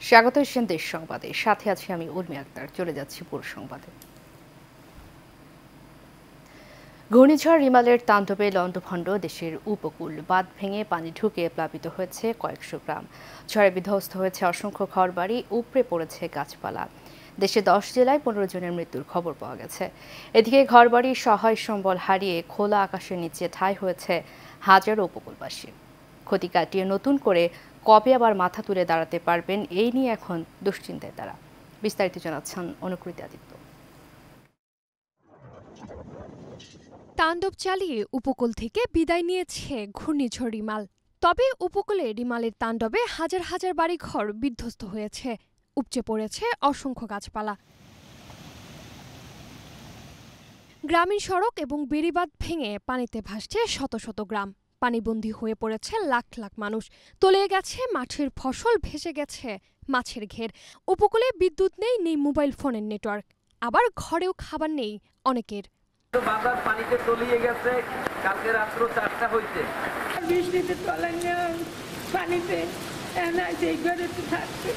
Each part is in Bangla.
স্বাগত এশিয়ান দেশ সংবাদে, সাথে আছি আমি উর্মি আক্তার। চলে যাচ্ছি পুরো সংবাদে। ঘূর্ণিঝড় রিমালের তাণ্ডবে লণ্ডভণ্ড দেশের উপকূল, বাঁধ ভেঙে পানি ঢুকে প্লাবিত হয়েছে কয়েকশো গ্রাম। ঝড়ে বিধ্বস্ত হয়েছে অসংখ্য ঘরবাড়ি, উপড়ে পড়েছে গাছপালা। দেশে 10 জেলায় 15 জনের মৃত্যুর খবর পাওয়া গেছে। এদিকে ঘরবাড়ির সহায় সম্বল হারিয়ে খোলা আকাশের নিচে ঠাঁই হয়েছে হাজারো উপকূলবাসী। ক্ষতি কাটিয়ে নতুন করে কবে আবার মাথা তুলে দাঁড়াতে পারবেন, এই নিয়ে এখন দুশ্চিন্তায় তারা। বিস্তারিত জানাচ্ছেন অনুকৃতি আদিত্য। তাণ্ডব চালিয়ে উপকূল থেকে বিদায় নিয়েছে ঘূর্ণিঝড় রিমাল। তবে উপকূলে রিমালের তাণ্ডবে হাজার হাজার বাড়িঘর বিধ্বস্ত হয়েছে, উপচে পড়েছে অসংখ্য গাছপালা। গ্রামীণ সড়ক এবং বেড়িবাঁধ ভেঙে পানিতে ভাসছে শত শত গ্রাম। পানিবন্দী হয়ে পড়েছে লাখ লাখ মানুষ। তলিয়ে গেছে মাঠের ফসল, ভেসে গেছে মাছের ঘের। উপকূলে বিদ্যুৎ নেই, নেই মোবাইল ফোনের নেটওয়ার্ক। আবার ঘরেও খাবার নেই অনেকের। বাজার পানিতে তলিয়ে গেছে। কালকে রাত্র 4টা হইতে বৃষ্টিতে তলায় পানিতে থাকছে।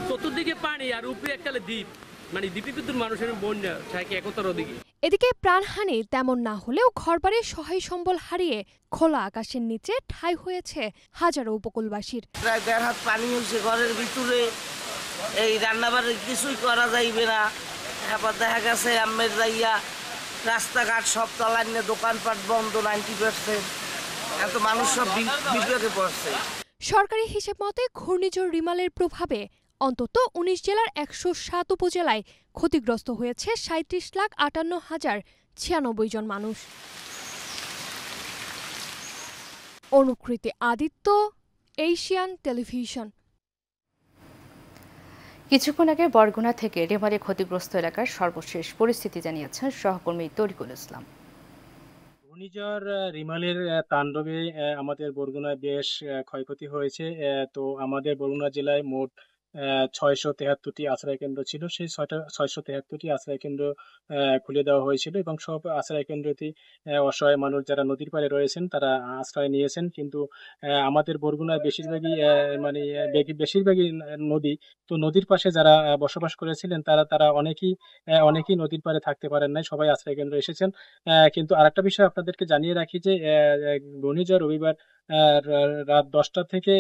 চতুর্দিকে পানি আর উপরে এককালে দ্বীপ, মানে দ্বীপে কিন্তু মানুষের বন্যা থাকে একতার দিকে। এদিকে প্রাণহানি তেমন না হলেও ঘরবাড়ির সহায় সম্বল হারিয়ে খোলা আকাশের নিচে ঠাঁই হয়েছে হাজারো উপকূলবাসীর। প্রায় 1.5 হাত পানি হয়েছে ঘরের ভিতরে। এই রান্নাবাড়ি কিছুই করা যাইবে না। এবার দেখা গেছে আমের যাইয়া রাস্তাঘাট সব তলায়, দোকানপাট বন্ধ 90%। এত মানুষ সব বিপদে পড়ছে। সরকারি হিসেব মতে ঘূর্ণিঝড় রিমালের প্রভাবে অন্তত 19 জেলার 107 উপজেলায় ক্ষতিগ্রস্ত হয়েছে 37,58,096 জন মানুষ। অনুকৃতি আদিত্য, এশিয়ান টেলিভিশন। কিছুক্ষণ আগে বরগুনা থেকে রিমালে ক্ষতিগ্রস্ত এলাকার সর্বশেষ পরিস্থিতি জানিয়েছেন সহকর্মী তরিকুল ইসলাম। ঘূর্ণিঝড় রিমালের তাণ্ডবে আমাদের বরগুনায় বেশ ক্ষয়ক্ষতি হয়েছে। তো আমাদের বরগুনা জেলায় মোট 673টি আশ্রয় কেন্দ্র ছিল। সেই 673টি আশ্রয় কেন্দ্র খুলে দেওয়া হয়েছিল এবং সব আশ্রয় কেন্দ্রটি অসহায় মানুষ যারা নদীর পাড়ে রয়েছেন তারা আশ্রয় নিয়েছেন। কিন্তু আমাদের বরগুনায় বেশিরভাগই নদী। তো নদীর পাশে যারা বসবাস করেছিলেন তারা অনেকেই নদীর পাড়ে থাকতে পারেন নাই, সবাই আশ্রয় কেন্দ্র এসেছেন। কিন্তু আরেকটা বিষয় আপনাদেরকে জানিয়ে রাখি যে ঘূর্ণিঝড় রবিবার রাত 10টা থেকে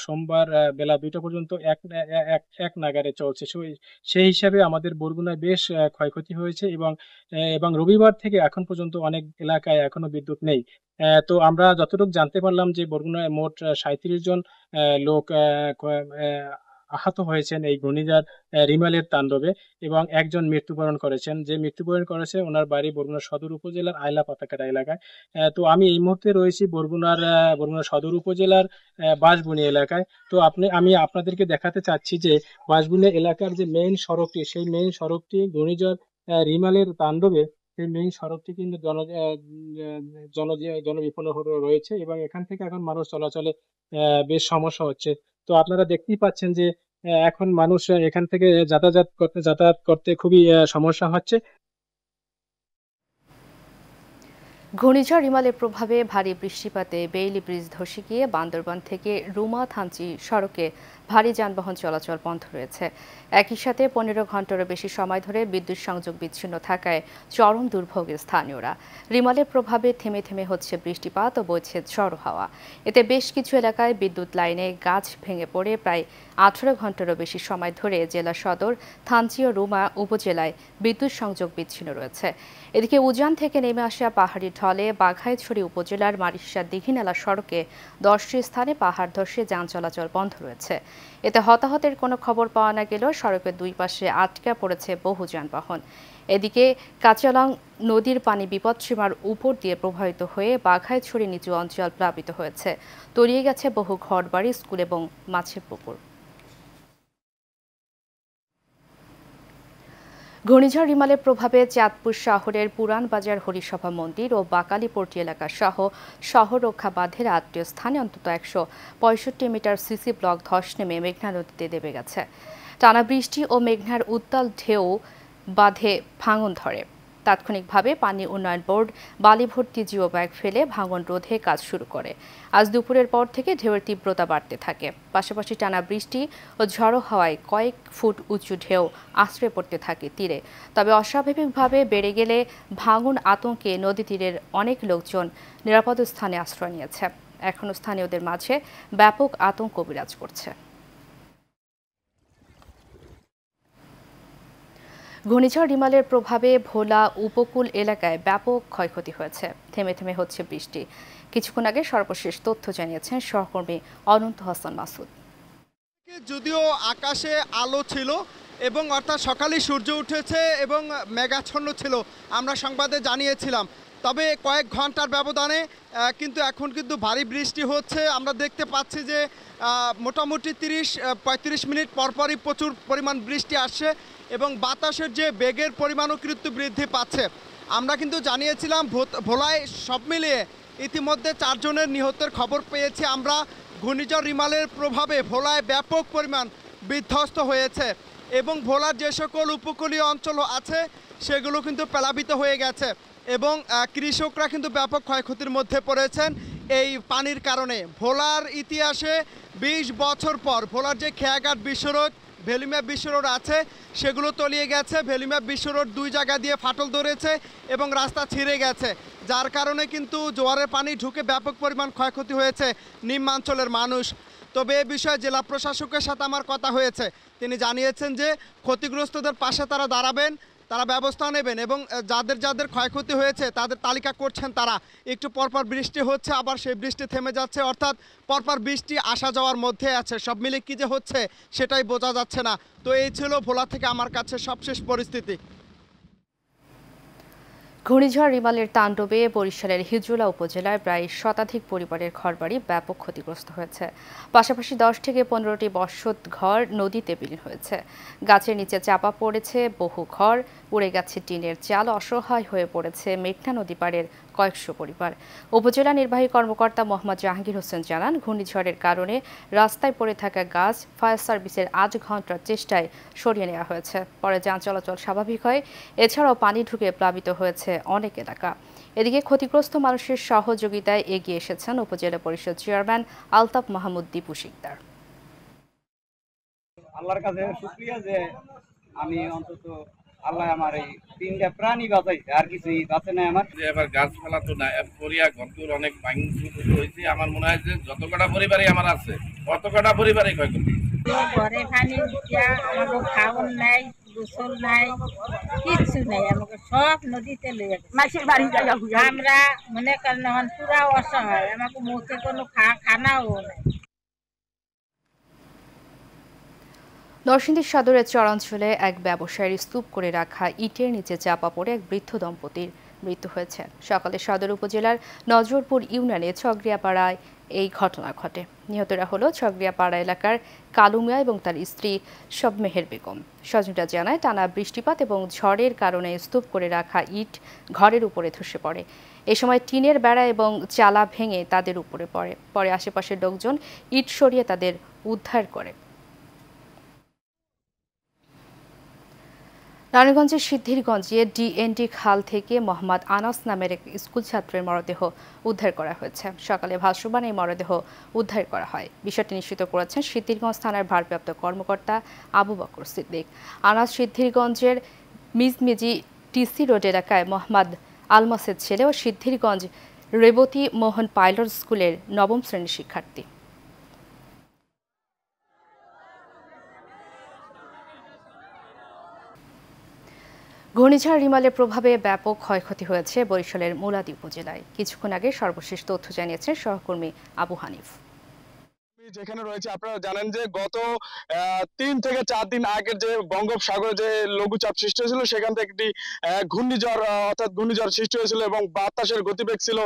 সোমবার বেলা 2টা পর্যন্ত এক নাগাড়ে চলছে। সেই হিসাবে আমাদের বরগুনায় বেশ ক্ষয়ক্ষতি হয়েছে এবং রবিবার থেকে এখন পর্যন্ত অনেক এলাকায় এখনো বিদ্যুৎ নেই। তো আমরা যতটুকু জানতে পারলাম যে বরগুনায় মোট 37 জন লোক আহত হয়েছেন এই ঘূর্ণিঝড় রিমালের তাণ্ডবে এবং একজন মৃত্যুবরণ করেছেন। যে মৃত্যুবরণ করেছে ওনার বাড়ি বরগুনা সদর উপজেলার আইলা পাতাকাটা এলাকায়। তো আমি এই মুহূর্তে রয়েছি বরগুনা সদর উপজেলার বাঁশবুনি এলাকায়। তো আমি আপনাদেরকে দেখাতে চাচ্ছি যে বাঁশবুনি এলাকার যে মেইন সড়কটি, সেই মেইন সড়কটি ঘূর্ণিঝড় রিমালের তাণ্ডবে সেই মেইন সড়কটি কিন্তু জনবিপন্ন রয়েছে এবং এখান থেকে এখন মানুষ চলাচলে বেশ সমস্যা হচ্ছে। তো আপনারা দেখতেই পাচ্ছেন যে এখন মানুষ এখান থেকে যাতায়াত করতে খুবই সমস্যা হচ্ছে। ঘূর্ণিঝড় রিমালের প্রভাবে ভারী বৃষ্টিপাতে বেইলি ব্রিজ ধসে গিয়ে বান্দরবান থেকে রুমা থানচি সড়কে ভারী যানবাহন চলাচল বন্ধ রয়েছে। একই সাথে 15 ঘন্টারও বেশি সময় ধরে বিদ্যুৎ সংযোগ বিচ্ছিন্ন থাকায় চরম দুর্ভোগে স্থানীয়রা। রিমালের প্রভাবে থেমে থেমে হচ্ছে বৃষ্টিপাত ও বইছে ঝড়ো হাওয়া। এতে বেশ কিছু এলাকায় বিদ্যুৎ লাইনে গাছ ভেঙে পড়ে প্রায় 18 ঘন্টারও বেশি সময় ধরে জেলা সদর, থানচি ও রুমা উপজেলায় বিদ্যুৎ সংযোগ বিচ্ছিন্ন রয়েছে। এদিকে উজান থেকে নেমে আসা পাহাড়ি ঢলে বাঘাইছড়ি উপজেলার মারিশা দীঘিনালা সড়কে 10টি স্থানে পাহাড় ধসে যান চলাচল বন্ধ রয়েছে। এতে হতাহতের কোনো খবর পাওয়া না গেলেও সড়কের দুই পাশে আটকা পড়েছে বহু যানবাহন। এদিকে কাচালং নদীর পানি বিপদসীমার উপর দিয়ে প্রবাহিত হয়ে বাঘাইছড়ি নিচু অঞ্চল প্লাবিত হয়েছে। তলিয়ে গেছে বহু ঘরবাড়ি, স্কুল এবং মাছের পুকুর। ঘূর্ণিঝড় রিমালের প্রভাবে চাঁদপুর শহরের পুরান বাজার হরিসভা মন্দির ও বাকালিপট্টি এলাকা সহ শহর রক্ষা বাঁধের আত্মীয় স্থানে অন্তত 165 মিটার সিসি ব্লক ধস নেমে মেঘনা নদীতে দেবে গেছে। টানা বৃষ্টি ও মেঘনার উত্তাল ঢেউ বাঁধে ভাঙন ধরে। তাৎক্ষণিকভাবে পানি উন্নয়ন বোর্ড বালি ভর্তি জিও ব্যাগ ফেলে ভাঙন রোধে কাজ শুরু করে। আজ দুপুরের পর থেকে ঢেউয়ের তীব্রতা বাড়তে থাকে। পাশাপাশি টানা বৃষ্টি ও ঝড়ো হাওয়ায় কয়েক ফুট উঁচু ঢেউ আশ্রয় পড়তে থাকে তীরে। তবে অস্বাভাবিকভাবে বেড়ে গেলে ভাঙন আতঙ্কে নদী তীরের অনেক লোকজন নিরাপদ স্থানে আশ্রয় নিয়েছে। এখনও স্থানীয়দের মাঝে ব্যাপক আতঙ্ক বিরাজ করছে। ঘূর্ণিঝড় রিমালের প্রভাবে ভোলা উপকূল এলাকায় ব্যাপক ক্ষয়ক্ষতি হয়েছে। থেমে থেমে হচ্ছে বৃষ্টি। কিছুক্ষণ আগে সর্বশেষ তথ্য জানিয়েছেন সহকর্মী অনন্ত হাসান মাসুদ। যদিও আকাশে আলো ছিল এবং অর্থাৎ সকালে সূর্য উঠেছে এবং মেঘাচ্ছন্ন ছিল, আমরা সংবাদে জানিয়েছিলাম। তবে কয়েক ঘন্টার ব্যবধানে কিন্তু এখন কিন্তু ভারী বৃষ্টি হচ্ছে। আমরা দেখতে পাচ্ছি যে মোটামুটি 30-35 মিনিট পরপরই প্রচুর পরিমাণ বৃষ্টি আসছে এবং বাতাসের যে বেগের পরিমাণও কিন্তু বৃদ্ধি পাচ্ছে। আমরা কিন্তু জানিয়েছিলাম ভোলায় সব মিলিয়ে ইতিমধ্যে 4 জনের নিহতের খবর পেয়েছি আমরা। ঘূর্ণিঝড় রিমালের প্রভাবে ভোলায় ব্যাপক পরিমাণ বিধ্বস্ত হয়েছে এবং ভোলার যে সকল উপকূলীয় অঞ্চল আছে সেগুলো কিন্তু প্লাবিত হয়ে গেছে এবং কৃষকরা কিন্তু ব্যাপক ক্ষয়ক্ষতির মধ্যে পড়েছেন এই পানির কারণে। ভোলার ইতিহাসে 20 বছর পর ভোলার যে খেয়াঘাট বিশ্বরোড, ভেলিম্যাপ বিশ্বরোড আছে সেগুলো তলিয়ে গেছে। ভেলিম্যাপ বিশ্বরোড 2 জায়গা দিয়ে ফাটল ধরেছে এবং রাস্তা ছিঁড়ে গেছে, যার কারণে কিন্তু জোয়ারের পানি ঢুকে ব্যাপক পরিমাণ ক্ষয়ক্ষতি হয়েছে নিম্নাঞ্চলের মানুষ। তবে এ বিষয়ে জেলা প্রশাসকের সাথে আমার কথা হয়েছে, তিনি জানিয়েছেন যে ক্ষতিগ্রস্তদের পাশে তারা দাঁড়াবেন, তারা ব্যবস্থা নেবেন এবং যাদের যাদের ক্ষয়ক্ষতি হয়েছে তাদের তালিকা করছেন তারা। একটু পরপর বৃষ্টি হচ্ছে, আবার সেই বৃষ্টি থেমে যাচ্ছে, অর্থাৎ পরপর বৃষ্টি আসা যাওয়ার মধ্যে আছে। সব মিলে কী যে হচ্ছে সেটাই বোঝা যাচ্ছে না। তো এই ছিল ভোলা থেকে আমার কাছে সবশেষ পরিস্থিতি। ঘূর্ণিঝড় রিমালের তাণ্ডবে বরিশালের হিজলা উপজেলায় প্রায় শতাধিক পরিবারের ঘরবাড়ি ব্যাপক ক্ষতিগ্রস্ত হয়েছে। পাশাপাশি 10 থেকে 15টি বসত ঘর নদীতে বিলীন হয়েছে। গাছের নিচে চাপা পড়েছে বহু ঘর, উড়ে গেছে টিনের চাল, অসহায় হয়ে পড়েছে মেঘনা নদী পাড়ের কয়েকশো পরিবার। উপজেলা নির্বাহী কর্মকর্তা মোহাম্মদ জাহাঙ্গীর হোসেন জানান, ঘূর্ণিঝড়ের কারণে রাস্তায় পড়ে থাকা গাছ ফায়ার সার্ভিসের 8 ঘন্টার চেষ্টায় সরিয়ে নেওয়া হয়েছে। পরে যান চলাচল স্বাভাবিক হয়। এছাড়াও পানি ঢুকে প্লাবিত হয়েছে অনেক এলাকা। এদিকে ক্ষতিগ্রস্ত মানুষের সহযোগিতায় এগিয়ে এসেছেন উপজেলা পরিষদ চেয়ারম্যান আলতাফ মাহমুদ দীপু শিকদার। আল্লাহর কাছে শুকরিয়া যে আমি অন্তত আল্লাহ আমার এই 3টা প্রাণী বাঁচাইছে, আর কিছুই বাঁচে নাই আমার। এবার গাছপালা তো না, পরিয়া ঘরদুর অনেক ভাঙচুর হয়েছে। আমার মনে হয় যে যত কটা পরিবারই আমার আছে অত কটা পরিবারই ক্ষয়ক্ষতি। ঘরে পানি আমাকে খাওয়ার নাই, গোসল নাই, কিচ্ছু নাই, আমাকে সব নদীতে লয়ে গেছে। আমরা মনে করেন পুরা অসহায়, আমাকে মুখে কোনো খানাও নাই। নরসিংদী সদরের চরাঞ্চলে এক ব্যবসায়ীর স্তূপ করে রাখা ইটের নিচে চাপা পড়ে এক বৃদ্ধ দম্পতির মৃত্যু হয়েছে। সকালে সদর উপজেলার নজরপুর ইউনিয়নে ছগরিয়াপাড়ায় এই ঘটনা ঘটে। নিহতরা হলো ছগরিয়াপাড়া এলাকার কালু মিয়া এবং তার স্ত্রী শবমেহের বেগম। স্বজনরা জানায়, টানা বৃষ্টিপাত এবং ঝড়ের কারণে স্তূপ করে রাখা ইট ঘরের উপরে ধসে পড়ে। এ সময় টিনের বেড়া এবং চালা ভেঙে তাদের উপরে পড়ে। পরে আশেপাশের লোকজন ইট সরিয়ে তাদের উদ্ধার করে। নারায়ণগঞ্জের সিদ্ধিরগঞ্জে ডিএনডি খাল থেকে মোহাম্মদ আনাস নামের এক স্কুল ছাত্রের মরদেহ উদ্ধার করা হয়েছে। সকালে ভাসমান এই মরদেহ উদ্ধার করা হয়। বিষয়টি নিশ্চিত করেছেন সিদ্ধিরগঞ্জ থানার ভারপ্রাপ্ত কর্মকর্তা আবু বকর সিদ্দিক। আনাস সিদ্ধিরগঞ্জের মিজমিজি টিসি রোড এলাকায় মোহাম্মদ আলমাসের ছেলে ও সিদ্ধিরগঞ্জ রেবতী মোহন পাইলট স্কুলের 9ম শ্রেণীর শিক্ষার্থী। ঘূর্ণিঝড় রিমালের প্রভাবে ব্যাপক ক্ষয়ক্ষতি হয়েছে বরিশালের মুলাদী উপজেলায়। কিছুক্ষণ আগে সর্বশেষ তথ্য জানিয়েছেন সহকর্মী আবু হানিফ। যেখানে রয়েছে আপনারা জানেন যে গত 3 থেকে 4 দিন আগে যে বঙ্গোপসাগরে যে লঘুচাপ সৃষ্টি হয়েছিল সেখান থেকে একটি ঘূর্ণিঝড় অর্থাৎ ঘূর্ণিঝড় সৃষ্টি হয়েছিল এবং বাতাসের গতিবেগ ছিল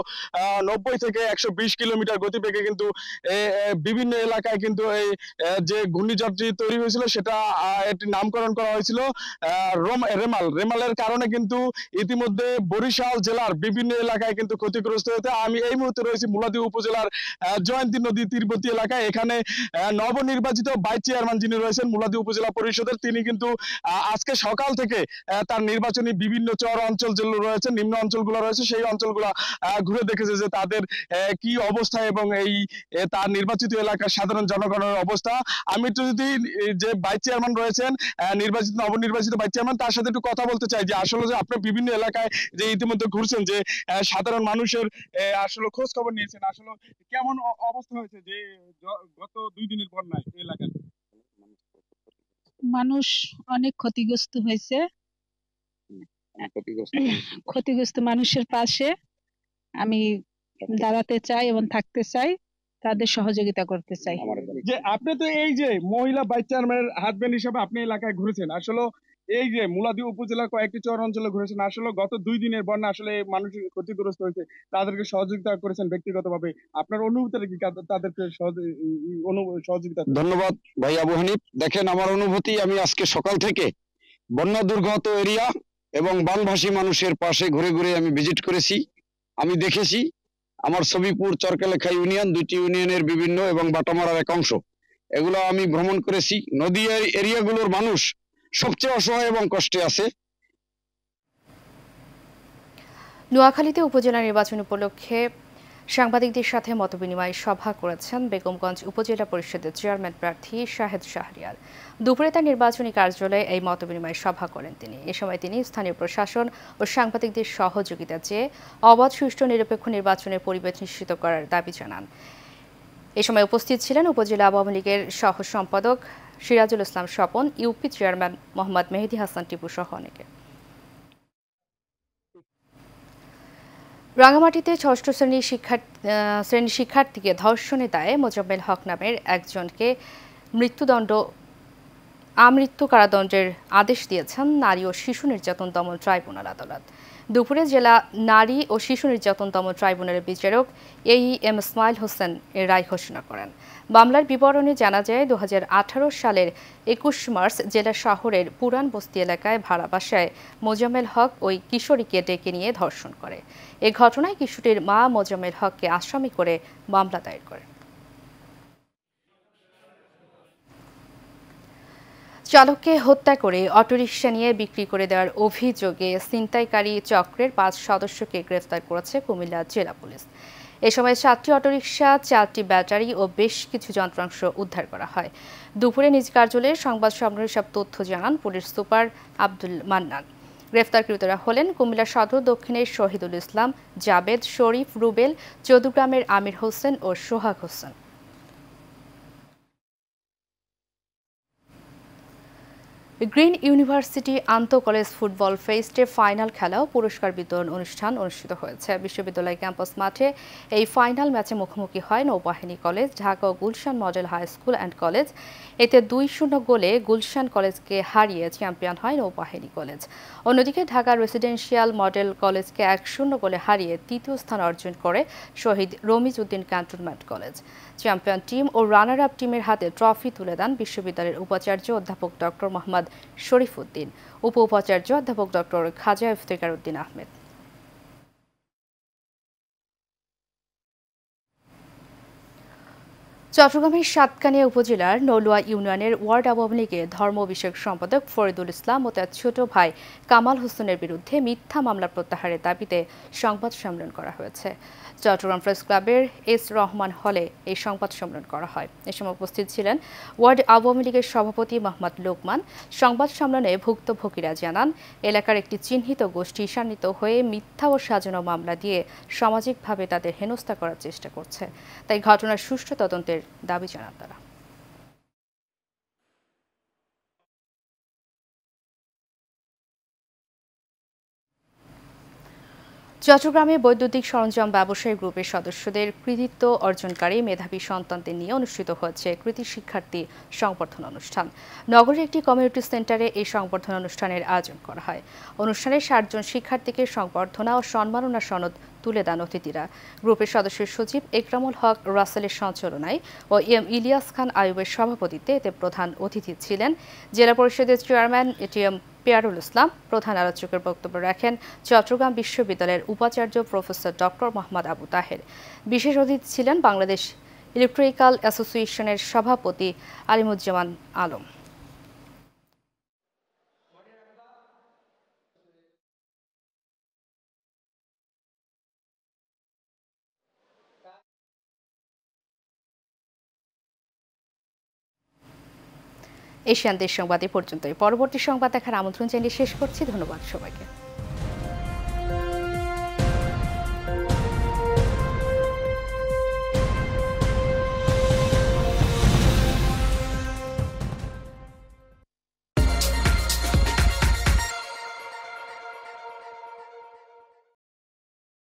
90 থেকে 120 কিলোমিটার গতিবেগে। কিন্তু বিভিন্ন এলাকায় কিন্তু এই যে ঘূর্ণিঝড়টি তৈরি হয়েছিল সেটা একটি নামকরণ করা হয়েছিল রেমালের কারণে কিন্তু ইতিমধ্যে বরিশাল জেলার বিভিন্ন এলাকায় কিন্তু ক্ষতিগ্রস্ত হয়েছে। আমি এই মুহূর্তে রয়েছি মুলাদী উপজেলার জয়ন্তী নদী তীরবর্তী এলাকায়। এখানে নবনির্বাচিত ভাইস চেয়ারম্যান যিনি রয়েছেন মুলাদী উপজেলা পরিষদের, তিনি কিন্তু আজকে সকাল থেকে তার নির্বাচনী বিভিন্ন চর অঞ্চল যেগুলো রয়েছে, নিম্ন অঞ্চলগুলো রয়েছে, সেই অঞ্চলগুলো ঘুরে দেখেছে যে তাদের কি অবস্থা এবং এই তার নির্বাচিত এলাকার সাধারণ জনগণের অবস্থা। আমি একটু যদি যে ভাইস চেয়ারম্যান রয়েছেন, নবনির্বাচিত ভাইস চেয়ারম্যান, তার সাথে একটু কথা বলতে চাই যে আসলে যে আপনি বিভিন্ন এলাকায় যে ইতিমধ্যে ঘুরছেন, যে সাধারণ মানুষের আসলে খোঁজ খবর নিয়েছেন, আসলে কেমন অবস্থা হয়েছে যে গত 2 দিনের বন্যায় এই এলাকায়? মানুষ অনেক ক্ষতিগ্রস্ত হয়েছে। ক্ষতিগ্রস্ত মানুষের পাশে আমি দাঁড়াতে চাই এবং থাকতে চাই, তাদের সহযোগিতা করতে চাই। যে আপনি তো এই যে মহিলা ভাইস চেয়ারম্যানের হাজবেন্ড হিসেবে আপনি এলাকায় ঘুরেছেন, আসলে এই যে মুলাদী উপজেলার কয়েকটি চর অঞ্চলে ঘুরেছেন, আসলে গত 2 দিনের বন্যা আসলে মানুষ ক্ষতিগ্রস্ত হয়েছে, তাদেরকে সহযোগিতা করেছেন ব্যক্তিগতভাবে, আপনার অনুভূতিটা কি তাদেরকে সহযোগিতা? ধন্যবাদ ভাই আবু হানিফ। দেখেন, আমার অনুভূতি, আমি আজকে সকাল থেকে বন্যা দুর্গত এরিয়া এবং বানভাসী মানুষের পাশে ঘুরে ঘুরে আমি ভিজিট করেছি। আমি দেখেছি আমার ছবিপুর চরকালেখা ইউনিয়ন, 2টি ইউনিয়নের বিভিন্ন এবং বাটামারার এক অংশ, এগুলো আমি ভ্রমণ করেছি। নদী এরিয়াগুলোর মানুষ সবচেয়ে অসহায় এবং কষ্টে আছে। নোয়াখালীতে উপজেলা নির্বাচন উপলক্ষে সাংবাদিকদের সাথে মতবিনিময় সভা করেছেন বেগমগঞ্জ উপজেলা পরিষদের চেয়ারম্যান প্রার্থী শাহেদ শাহরিয়ার। দুপুরে তার নির্বাচনী কার্যালয়ে এই মতবিনিময় সভা করেন তিনি। এ সময় তিনি স্থানীয় প্রশাসন ও সাংবাদিকদের সহযোগিতা চেয়ে অবাধ, সুষ্ঠু, নিরপেক্ষ নির্বাচনের পরিবেশ নিশ্চিত করার দাবি জানান। এ সময় উপস্থিত ছিলেন উপজেলা আওয়ামী লীগের সহ সম্পাদক সিরাজুল ইসলাম স্বপন, ইউপি চেয়ারম্যান মোহাম্মদ মেহেদী হাসান টিপু সহ অনেকে। রাঙামাটিতে 6ষ্ঠ শ্রেণীর শিক্ষার্থীকে ধর্ষণের দায়ে মোজাম্মেল হক নামের একজনকে আমৃত্যু কারাদণ্ডের আদেশ দিয়েছেন নারী ও শিশু নির্যাতন দমন ট্রাইব্যুনাল আদালত। দুপুরে জেলা নারী ও শিশু নির্যাতন দমন ট্রাইব্যুনালের বিচারক AEM ইসমাইল হোসেন এর রায় ঘোষণা করেন। মামলার বিবরণে জানা যায়, 2018 সালের 21 মার্চ জেলা শহরের পুরান বস্তি এলাকায় ভাড়া বাসায় মোজাম্মেল হক ওই কিশোরীকে ডেকে নিয়ে ধর্ষণ করে। এ ঘটনায় কিশোরীর মা মোজাম্মেল হককে আসামি করে মামলা দায়ের করে। চালককে হত্যা করে অটোরিকশা নিয়ে বিক্রি করে দেওয়ার অভিযোগে ছিনতাইকারী চক্রের 5 সদস্যকে গ্রেফতার করেছে কুমিল্লা জেলা পুলিশ। এ সময় 7টি অটোরিকশা, 4টি ব্যাটারি ও বেশ কিছু যন্ত্রাংশ উদ্ধার করা হয়। দুপুরে নিজ কার্যালয়ে সংবাদ সম্মেলনে সব তথ্য জানান পুলিশ সুপার আব্দুল মান্নান। গ্রেফতারকৃতরা হলেন কুমিল্লা সদর দক্ষিণের শহীদুল ইসলাম, জাবেদ, শরীফ, রুবেল, চৌদ্দগ্রামের আমির হোসেন ও সোহাগ হোসেন। গ্রিন ইউনিভার্সিটি আন্তঃ কলেজ ফুটবল ফেস্টের ফাইনাল খেলা ও পুরস্কার বিতরণ অনুষ্ঠান অনুষ্ঠিত হয়েছে। বিশ্ববিদ্যালয় ক্যাম্পাস মাঠে এই ফাইনাল ম্যাচে মুখোমুখি হয় নৌবাহিনী কলেজ, ঢাকা ও Gulshan model high school and college. এতে 2-0 গোলে গুলশান কলেজকে হারিয়ে চ্যাম্পিয়ন হয় নৌবাহিনী কলেজ। অন্যদিকে ঢাকা রেসিডেন্সিয়াল মডেল কলেজকে 1-0 গোলে হারিয়ে তৃতীয় স্থান অর্জন করে Shaheed Ramiz Uddin Cantonment College. Champion team ও রানার আপ টিমের হাতে ট্রফি তুলে দেন বিশ্ববিদ্যালয়ের উপাচার্য অধ্যাপক ডক্টর মোহাম্মদ শরীফ উদ্দিন, উপ উপাচার্য অধ্যাপক ডক্টর খাজা ইফতেখার উদ্দিন আহমেদ। চট্টগ্রামের সাতকানিয়া উপজেলার নলুয়া ইউনিয়নের ওয়ার্ড আওয়ামী লীগের ধর্ম বিষয়ক সম্পাদক ফরিদুল ইসলাম ও তার ছোট ভাই কামাল হোসেনের বিরুদ্ধে মিথ্যা মামলা প্রত্যাহারের দাবিতে সংবাদ সম্মেলন করা হয়েছে। চট্টগ্রাম প্রেস ক্লাবের এস রহমান হলে এই সংবাদ সম্মেলন করা হয়। এ সময় উপস্থিত ছিলেন ওয়ার্ড আওয়ামী লীগের সভাপতি মোহাম্মদ লোকমান। সংবাদ সম্মেলনে ভুক্তভোগীরা জানান, এলাকার একটি চিহ্নিত গোষ্ঠী ঈর্ষান্বিত হয়ে মিথ্যা ও সাজানো মামলা দিয়ে সামাজিকভাবে তাদের হেনস্থা করার চেষ্টা করছে। তাই ঘটনার সুষ্ঠু তদন্তের দাবি জানান তারা। চট্টগ্রামে বৈদ্যুতিক সরঞ্জাম ব্যবসায়ী গ্রুপের সদস্যদের কৃতিত্ব অর্জনকারী মেধাবী সন্তানদের নিয়ে অনুষ্ঠিত হয়েছে কৃতি শিক্ষার্থী সংবর্ধনা অনুষ্ঠান। নগরের একটি কমিউনিটি সেন্টারে এই সংবর্ধনা অনুষ্ঠানের আয়োজন করা হয়। অনুষ্ঠানে 60 জন শিক্ষার্থীকে সংবর্ধনা ও সম্মাননা সনদ তুলে দেন অতিথিরা। গ্রুপের সদস্য সচিব একরামুল হক রাসেলের সঞ্চালনায় ও এম ইলিয়াস খান আয়ুবের সভাপতিত্বে এতে প্রধান অতিথি ছিলেন জেলা পরিষদের চেয়ারম্যান এটিএম পিয়ারুল ইসলাম। প্রধান আলোচকের বক্তব্য রাখেন চট্টগ্রাম বিশ্ববিদ্যালয়ের উপাচার্য প্রফেসর ডক্টর মোহাম্মদ আবু তাহের। বিশেষ অতিথি ছিলেন বাংলাদেশ ইলেকট্রিক্যাল অ্যাসোসিয়েশনের সভাপতি আলিমুজ্জামান আলম। এশিয়ান দেশ সংবাদ এ পর্যন্তই। পরবর্তী সংবাদ দেখার আমন্ত্রণ জানিয়ে শেষ করছি। ধন্যবাদ সবাইকে।